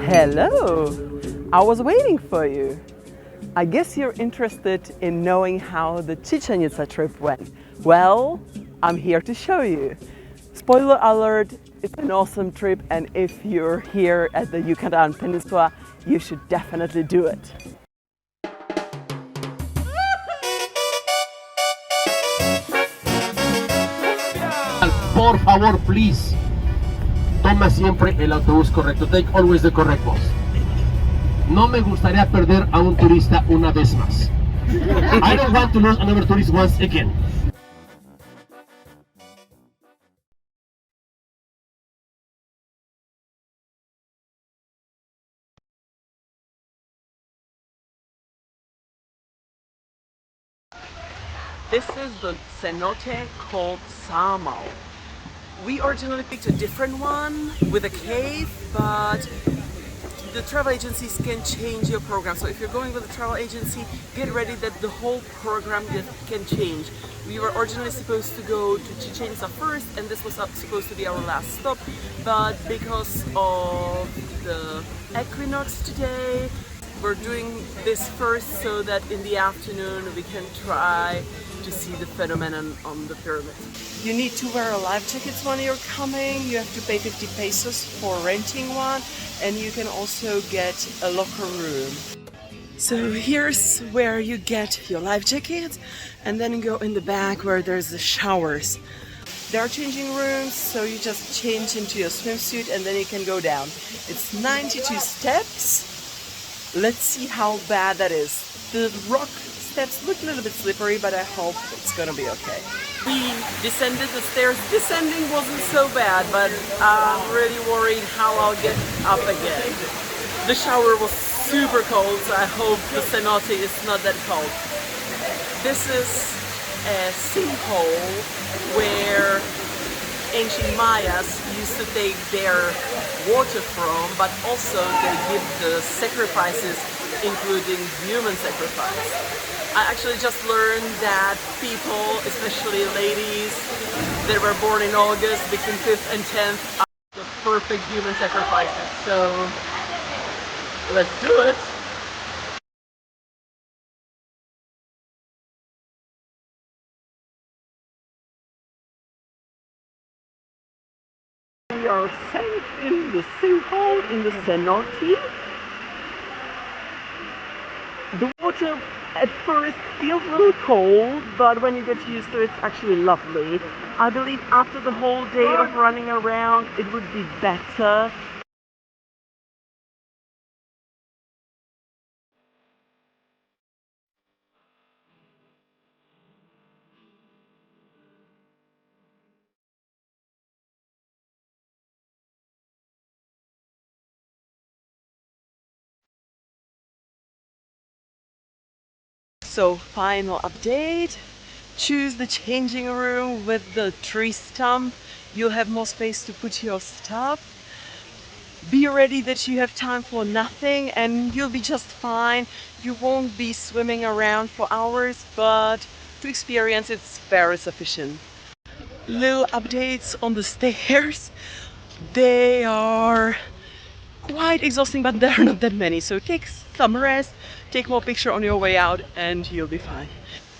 Hello! I was waiting for you. I guess you're interested in knowing how the Chichen Itza trip went. Well, I'm here to show you. Spoiler alert, it's an awesome trip, and if you're here at the Yucatan Peninsula, you should definitely do it. Por favor, please, toma siempre el autobús correcto. Take always the correct bus. No me gustaría perder a un turista una vez más. I don't want to lose another tourist once again. This is the cenote called Samal. We originally picked a different one with a cave, but the travel agencies can change your program. So if you're going with a travel agency, get ready that the whole program can change. We were originally supposed to go to Chichen Itza first, and this was supposed to be our last stop, but because of the Equinox today, we're doing this first so that in the afternoon we can try to see the phenomenon on the pyramid. You need to wear a life jacket when you're coming. You have to pay 50 pesos for renting one, and you can also get a locker room. So here's where you get your life jacket, and then you go in the back where there's the showers. There are changing rooms, so you just change into your swimsuit and then you can go down. It's 92 steps. Let's see how bad that is. The rock steps look a little bit slippery, but I hope it's gonna be okay. We descended the stairs. Descending wasn't so bad, but I'm really worried how I'll get up again. The shower was super cold, so I hope the cenote is not that cold. This is a sinkhole where ancient Mayas used to take their water from, but also they give the sacrifices, including human sacrifice. I actually just learned that people, especially ladies that were born in August between 5th and 10th, are the perfect human sacrifices. So let's do it. We are safe in the sinkhole in the cenote. The water at first feels a little cold, but when you get used to it, it's actually lovely. I believe after the whole day of running around, it would be better. So, final update. Choose the changing room with the tree stump. You'll have more space to put your stuff. Be ready that you have time for nothing and you'll be just fine. You won't be swimming around for hours, but to experience it's very sufficient. Little updates on the stairs. They are quite exhausting, but there are not that many, so take some rest, take more picture on your way out and you'll be fine.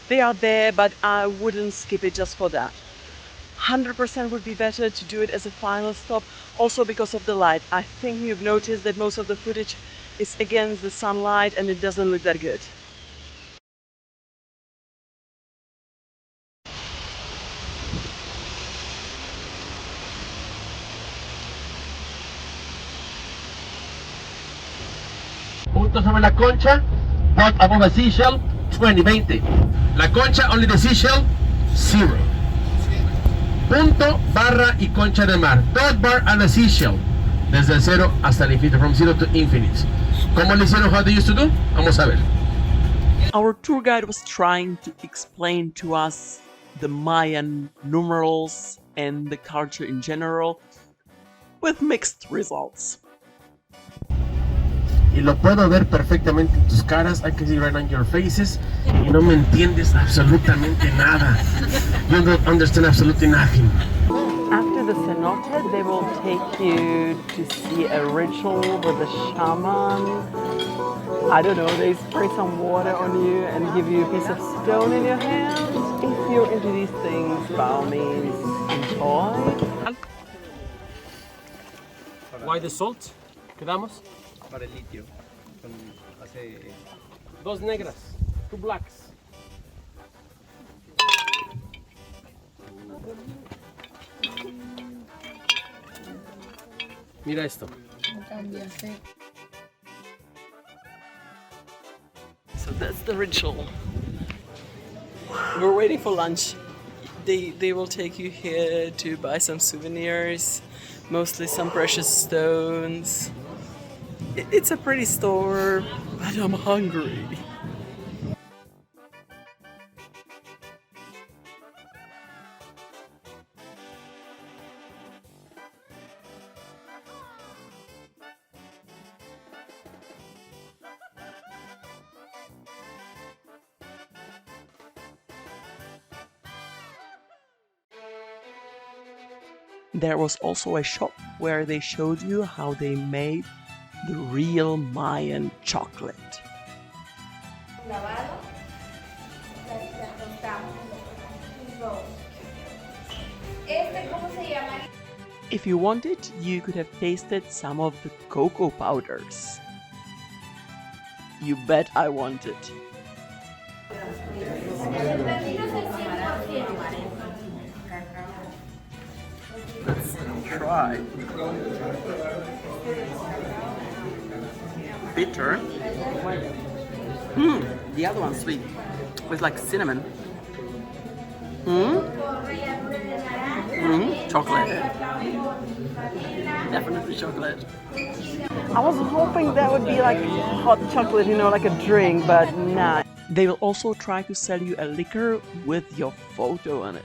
They are there, but I wouldn't skip it just for that. 100% would be better to do it as a final stop, also because of the light. I think you've noticed that most of the footage is against the sunlight and it doesn't look that good. Punto sobre la concha, dot above the seashell, 20. La concha, only the seashell, 0. Punto, barra y concha de mar. Dot, bar, and a seashell. Desde el cero hasta el infinito, from zero to infinite. ¿Cómo le hicieron? How they used to do? Vamos a ver. Our tour guide was trying to explain to us the Mayan numerals and the culture in general, with mixed results. Y lo puedo ver perfectamente en tus caras. I can see right on your faces. Y no me entiendes absolutamente nada. You don't understand absolutely nothing. After the cenote, they will take you to see a ritual with the shaman. I don't know, they spray some water on you and give you a piece of stone in your hand. If you're into these things, by all means, enjoy. Why the salt? ¿Quedamos? Para el litio. Hace... Dos negras, two blacks. Mira esto. So that's the ritual. We're waiting for lunch. They will take you here to buy some souvenirs, mostly some precious stones. It's a pretty store, but I'm hungry. There was also a shop where they showed you how they made the real Mayan chocolate. Lavado, las cortamos en rolls. ¿Cómo se llama? If you wanted, you could have tasted some of the cocoa powders. You bet I wanted. Let's try. Bitter. The other one's sweet, with like cinnamon. Chocolate. Definitely chocolate. I was hoping that would be like hot chocolate, you know, like a drink, but nah. They will also try to sell you a liquor with your photo on it.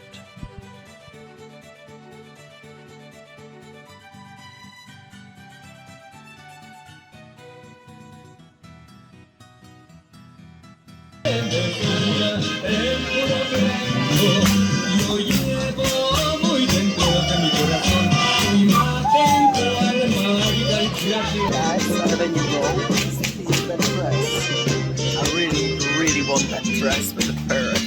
I really want that dress with the parrots.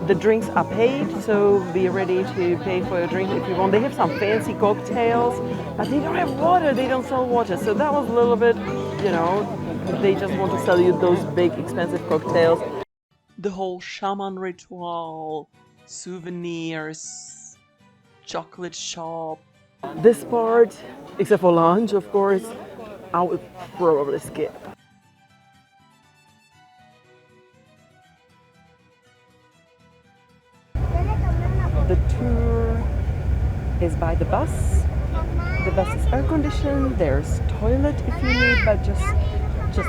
The drinks are paid, so be ready to pay for your drink if you want. They have some fancy cocktails, but they don't have water, they don't sell water. So that was a little bit, you know, they just want to sell you those big expensive cocktails. The whole shaman ritual, souvenirs, chocolate shop. This part, except for lunch, of course, I would probably skip. The tour is by the bus. The bus is air conditioned. There's toilet if you need, but just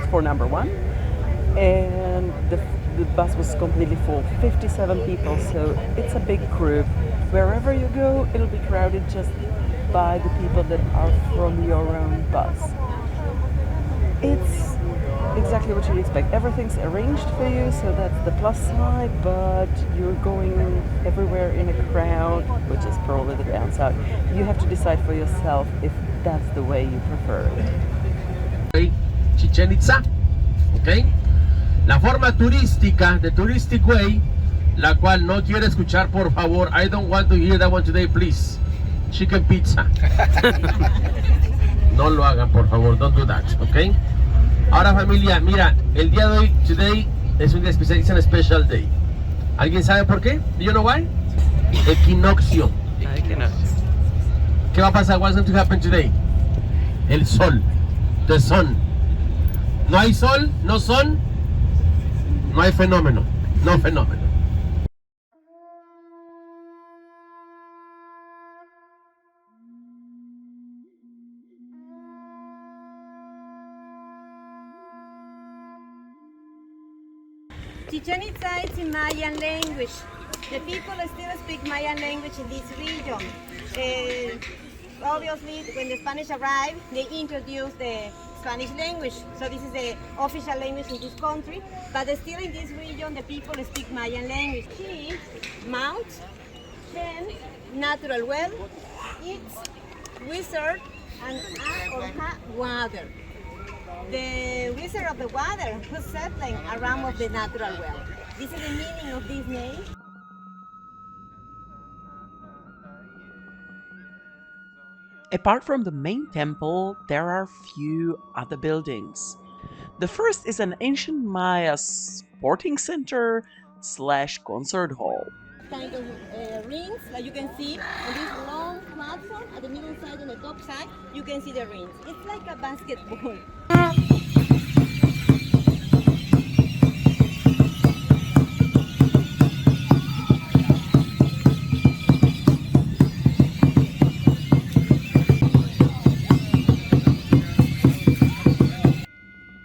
for number one. And the bus was completely full, 57 people, so it's a big group. Wherever you go, it'll be crowded just by the people that are from your own bus. It's exactly what you'd expect. Everything's arranged for you, so that's the plus side, but you're going everywhere in a crowd, which is probably the downside. You have to decide for yourself if that's the way you prefer it. Chichen Itza, ¿ok? La forma turística, the touristic way, la cual no quiero escuchar, por favor. I don't want to hear that one today, please. Chicken pizza. No lo hagan, por favor, don't do that, ¿ok? Ahora, familia, mira, el día de hoy, today, es un día especial, it's a special day. ¿Alguien sabe por qué? Do you know why? Equinoccio. Equinox. ¿Qué va a pasar? What's going to happen today? El sol. The sun. No hay sol, no son, no hay fenómeno. No fenómeno. Chichen Itza is in Mayan language. The people still speak Mayan language in this region. Obviously, when the Spanish arrived, they introduced the Spanish language. So this is the official language in this country. But still in this region, the people speak Mayan language. She mounts 10 natural well, eats wizard and or water. The wizard of the water who's settling around of the natural well. This is the meaning of this name. Apart from the main temple, there are few other buildings. The first is an ancient Maya sporting center / concert hall. Kind of rings, like you can see on this long platform at the middle side and the top side, you can see the rings. It's like a basketball.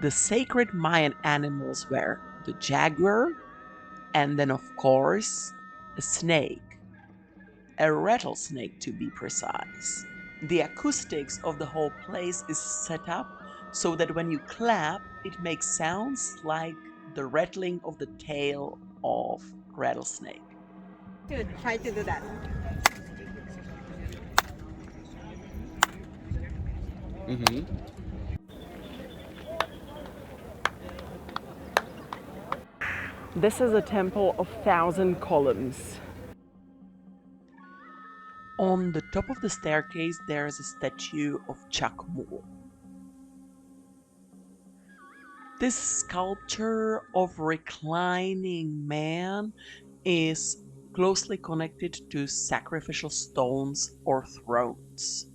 The sacred Mayan animals were the jaguar, and then of course a snake, a rattlesnake to be precise. The acoustics of the whole place is set up so that when you clap, it makes sounds like the rattling of the tail of rattlesnake. Try to do that. This is a temple of 1,000 columns. On the top of the staircase there is a statue of Chakmul. This sculpture of reclining man is closely connected to sacrificial stones or thrones.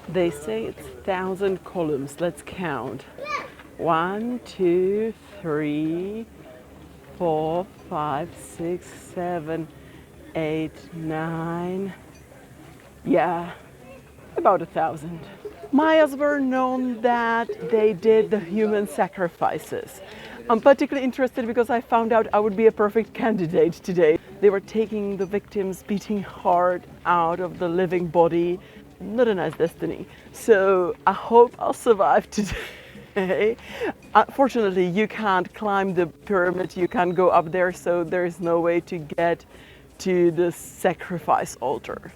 They say it's 1,000 columns. Let's count. 1, 2, 3, 4, 5, 6, 7, 8, 9. Yeah, about 1,000. Mayas were known that they did the human sacrifices. I'm particularly interested because I found out I would be a perfect candidate today. They were taking the victim's beating heart out of the living body. Not a nice destiny. So I hope I'll survive today. Unfortunately, you can't climb the pyramid, you can't go up there, so there is no way to get to the sacrifice altar.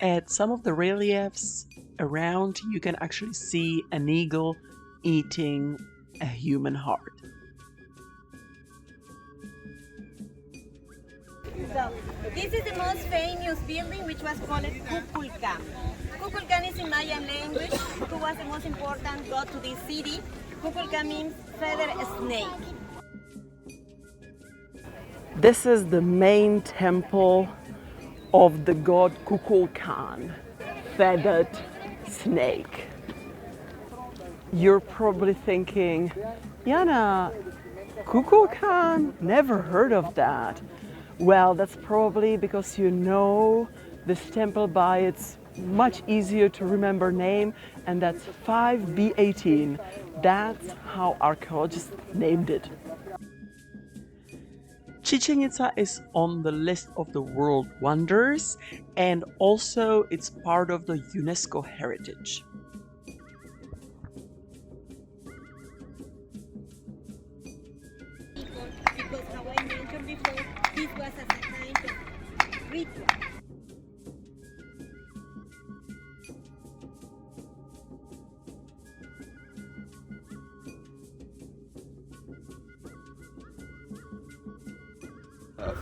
At some of the reliefs around, you can actually see an eagle eating a human heart. So, this is the most famous building, which was called Kukulkan. Kukulkan is in Mayan language, who was the most important god to this city. Kukulkan means feather snake. This is the main temple of the god Kukulkan, feathered snake. You're probably thinking, Jana, Kukulkan? Never heard of that. Well, that's probably because you know this temple by its much easier to remember name, and that's 5B18. That's how archaeologists named it. Chichen Itza is on the list of the world wonders, and also it's part of the UNESCO heritage. Because how I mentioned before, this was as a kind of ritual.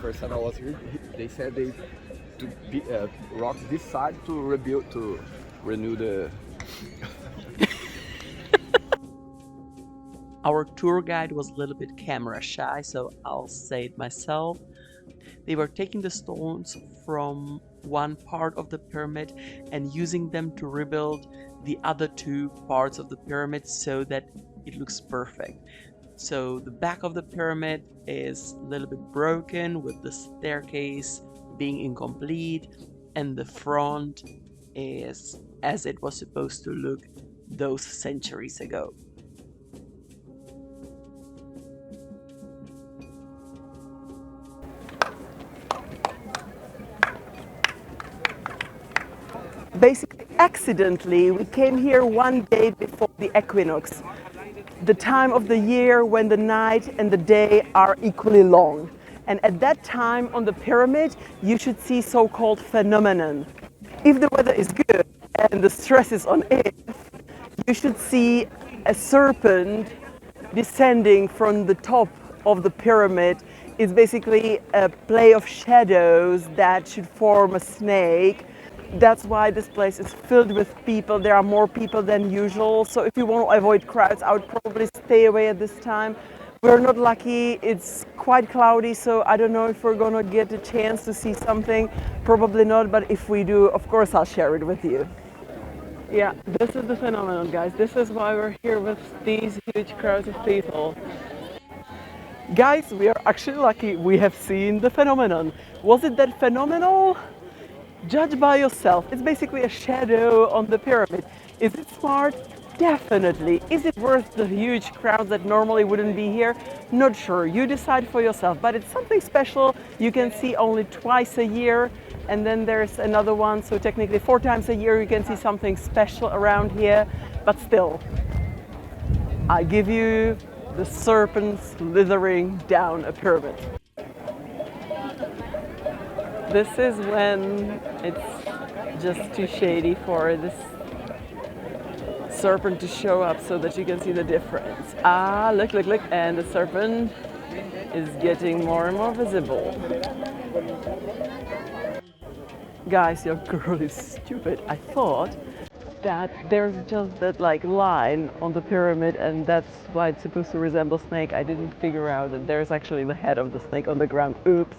First time I was here, they said they to be, rock this side to rebuild, to renew the. Our tour guide was a little bit camera shy, so I'll say it myself. They were taking the stones from one part of the pyramid and using them to rebuild the other two parts of the pyramid so that it looks perfect. So the back of the pyramid is a little bit broken with the staircase being incomplete, and the front is as it was supposed to look those centuries ago. Basically, accidentally, we came here one day before the equinox, the time of the year when the night and the day are equally long. And at that time on the pyramid, you should see so-called phenomenon. If the weather is good and the stress is on it, you should see a serpent descending from the top of the pyramid. It's basically a play of shadows that should form a snake. That's why this place is filled with people. There are more people than usual. So if you want to avoid crowds, I would probably stay away at this time. We're not lucky. It's quite cloudy, so I don't know if we're gonna get a chance to see something. Probably not, but if we do, of course, I'll share it with you. Yeah, this is the phenomenon, guys. This is why we're here with these huge crowds of people. Guys, we are actually lucky. We have seen the phenomenon. Was it that phenomenal? Judge by yourself. It's basically a shadow on the pyramid. Is it smart? Definitely. Is it worth the huge crowds that normally wouldn't be here? Not sure. You decide for yourself. But it's something special you can see only twice a year. And then there's another one. So technically 4 times a year you can see something special around here. But still, I give you the serpent slithering down a pyramid. This is when it's just too shady for this serpent to show up so that you can see the difference. Ah, look, look, look, and the serpent is getting more and more visible. Guys, your girl is stupid. I thought that there's just that like line on the pyramid and that's why it's supposed to resemble a snake. I didn't figure out that there's actually the head of the snake on the ground. Oops.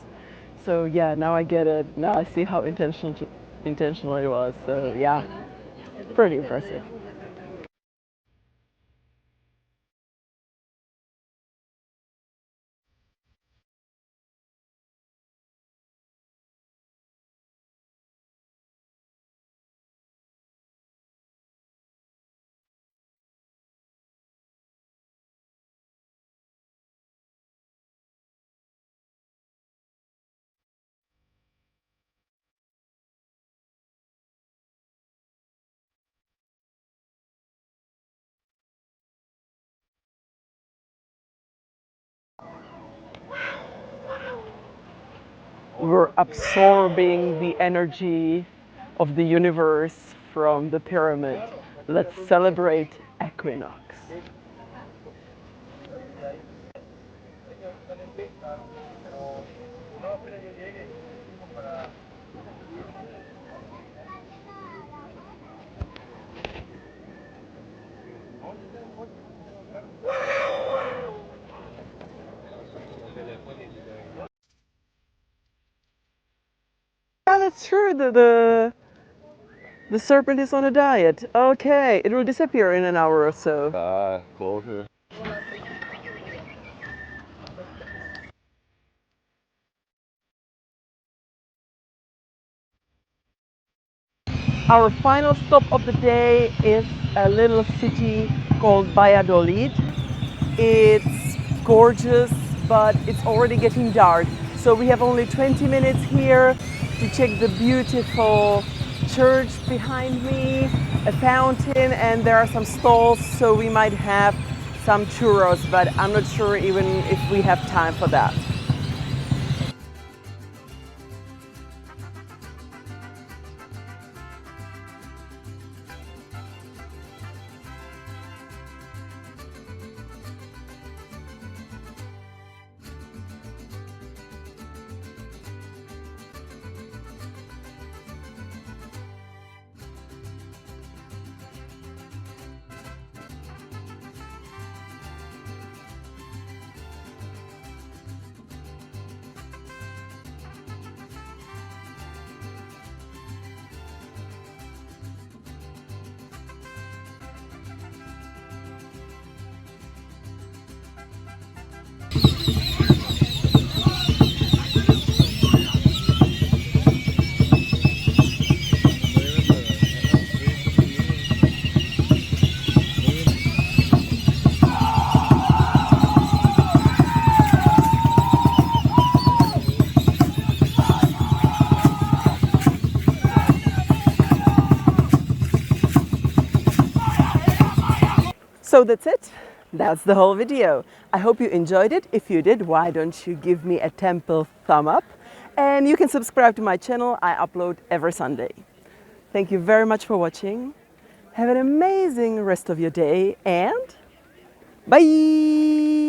So yeah, now I get it. Now I see how intentional it was. So yeah, pretty impressive. We're absorbing the energy of the universe from the pyramid. Let's celebrate Equinox. Yeah, that's true. The serpent is on a diet. Okay, it will disappear in an hour or so. Closer. Our final stop of the day is a little city called Valladolid. It's gorgeous, but it's already getting dark. So we have only 20 minutes here to check the beautiful church behind me, a fountain, and there are some stalls, so we might have some churros, but I'm not sure even if we have time for that. So that's it. That's the whole video. I hope you enjoyed it. If you did, why don't you give me a temple thumb up? And you can subscribe to my channel. I upload every Sunday. Thank you very much for watching. Have an amazing rest of your day and bye!